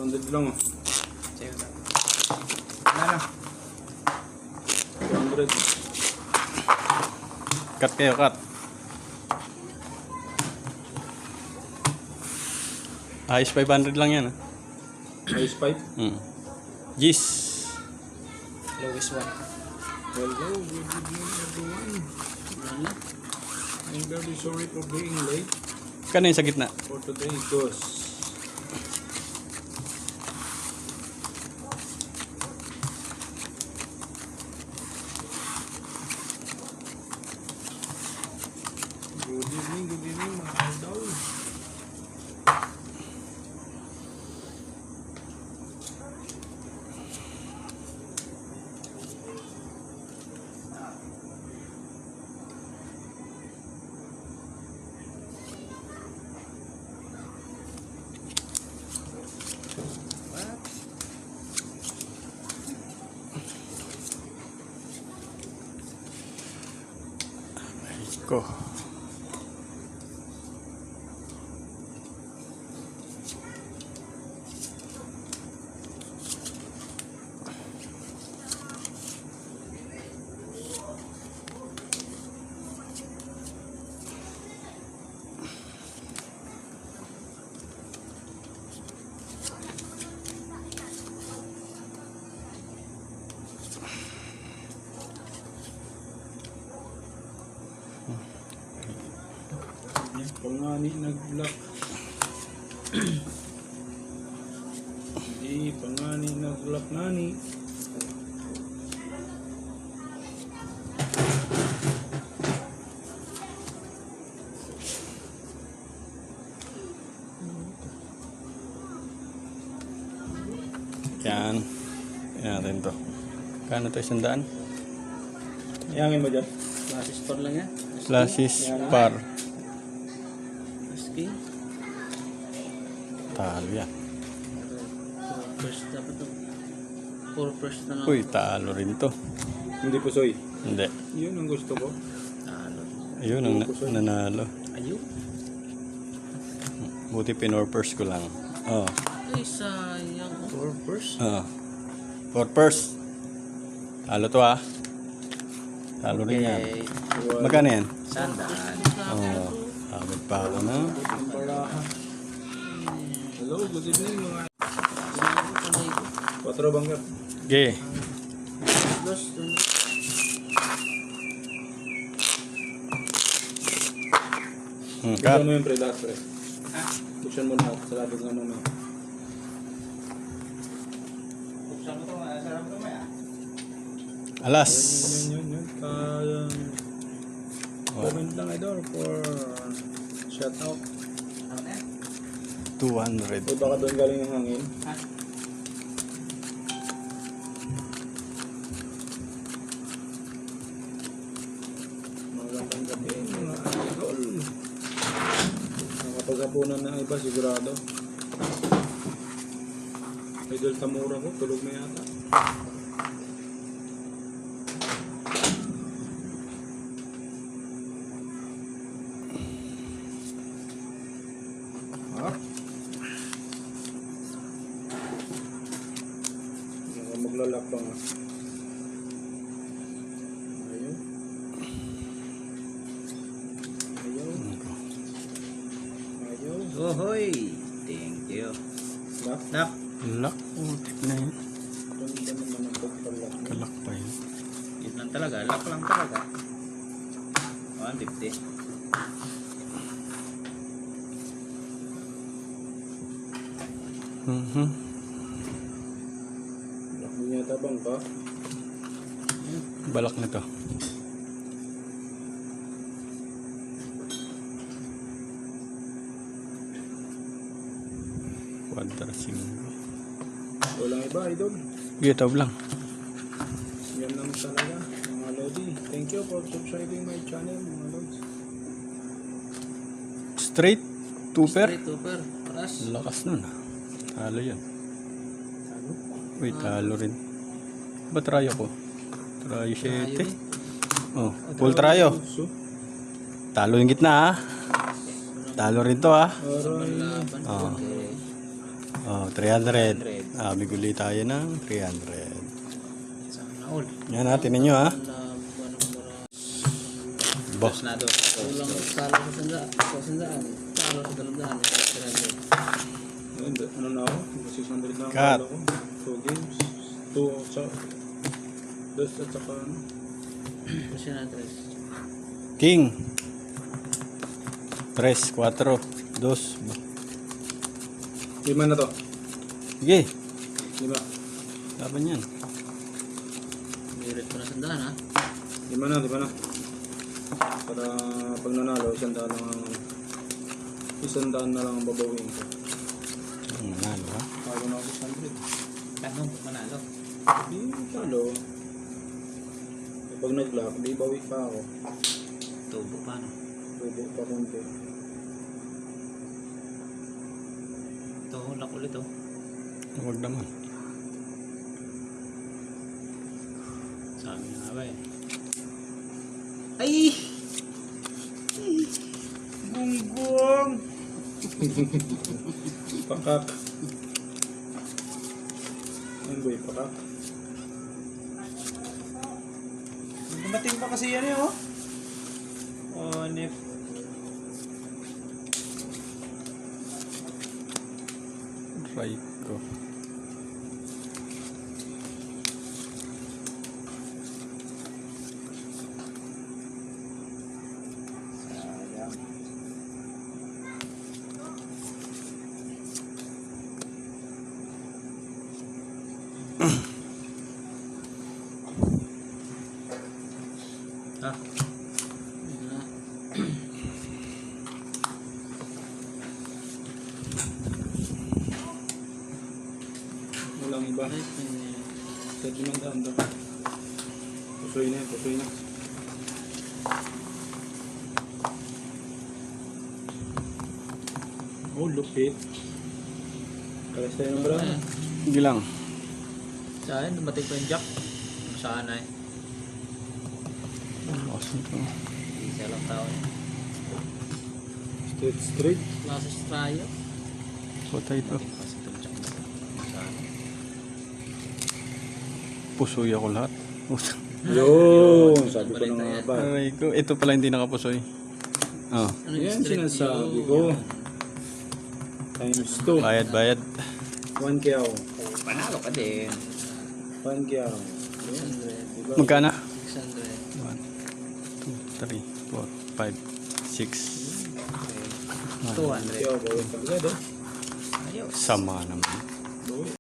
200 lang oh. Sa'yo na. Ano? 200. Cut kayo, cut. Ayos 500 lang yan. Ice pipe. Gis. Lowest one. Hello, good evening everyone. I'm very sorry for being late Kano yung sa gitna? for today because good evening mga idol. Ko. Pangani nag-lock. Hindi pangani nag-lock nani. Yan. Yan natin to. Kano to 100? Iyangin mo dyan. Basis par lang yan. Lasis par. Asking. Talo yan. First dapat to. 4 first na lang. Uy, talo rin to. Hindi pusoy. Hindi. Yun ang gusto ko. Talo. Ayun ang nanalo. Ayun. Buti pinorpers ko lang. Oh. Ay, sayang. 4 first. Oh. Porpers. Talo to ah. Talo rin yan. Okay. Magkano yan? Sandaan. Oh. Agad pa ako na. Ang baraha. Hello, good evening mga 4 bangkat. Okay. Plus, Cut. Buksan mo yung pre-last pre. Buksan mo na sa labog nga mamaya. Buksan mo ito nga sa labog mamaya. Alas. Yun. Comment lang idol for shout out. 200. O baka doon galing ang hangin. Magandang gabi mga idol. Nakapaghapunan na iba sigurado. Idol Tamura ko, tulog na yata. Maglalak pa nga. Ayun. Ohoy. Thank you. Lak? Nak. Lak. Utik na yun. Ganda naman ang pagpalak. Kalak pa yun. Yun lang talaga. Lock lang talaga. 150. Lak niya tabang ka. Balak na to. Quadra 5. Walang iba idol. Gitaw lang. Yan lang talaga mga lodi. Thank you for subscribing my channel mga lods. Straight. Tupper. Straight super. Paras. Lakas nun ah. Talo yan. Uy, talo rin. Ba trayo ko? Trayo 7. Oh, full trayo. So, Talo yung gitna ah. Talo rin to ah. aray. Laban. Oh. Okay. Oh, 300. Biguli tayo ng 300. Sana all. Yan natin ninyo ha. Bah. Boss na doon. Kulang sala sa sandaan. Sa sandaan. Sala sa dalawang Ano na ako? 600 na Cut. ako. 2 games. 2 sa... Dos at saka ano? Kasi na tres. King. 3, 4, 2. Lima na to. Sige. Lima. Laban yan. Birit ko na sandaan ha. Lima na. Para pag nanalo, 100 na lang ang... 100 na lang ang babawin ko. Nanalo ha. Ako na ako 600. Tanong, manalo. Di talo. Pag nag-lock, di bawi pa ako. Tubo pa no. Tubo pa konti. Ito, lock ulit oh. Huwag naman. Sabi nga ba eh. Ay! Gunggong! Pakak. Ang boy, pakak. Dumating pa kasi yan eh oh. Oh, nip. Right ko. Ha? Walang iba. Sa dimandaan daw. Pusoy na. Oh, lupit. Kalas tayo ng brano. Sige lang. Sa akin, dumating pa yung jack. Sana eh. Awesome to. Isa lang tao eh. Straight. Klase strayo. Patay to. Kasi itong jack na. Sana. Pusoy ako lahat. Yun, sabi ko na nga ba. Aray ko. Ito pala hindi nakapusoy. Oh. Ano Yan straight sinasabi yun? ko. Times 2. Bayad. 1 kyaw. Panalo ka din. 1 kyaw. 600. Diba? Magkana? 600. 1, 2, 3, 4, 5, 6. 200. Kyaw, bawin ka agad eh. Ayaw. Sama naman.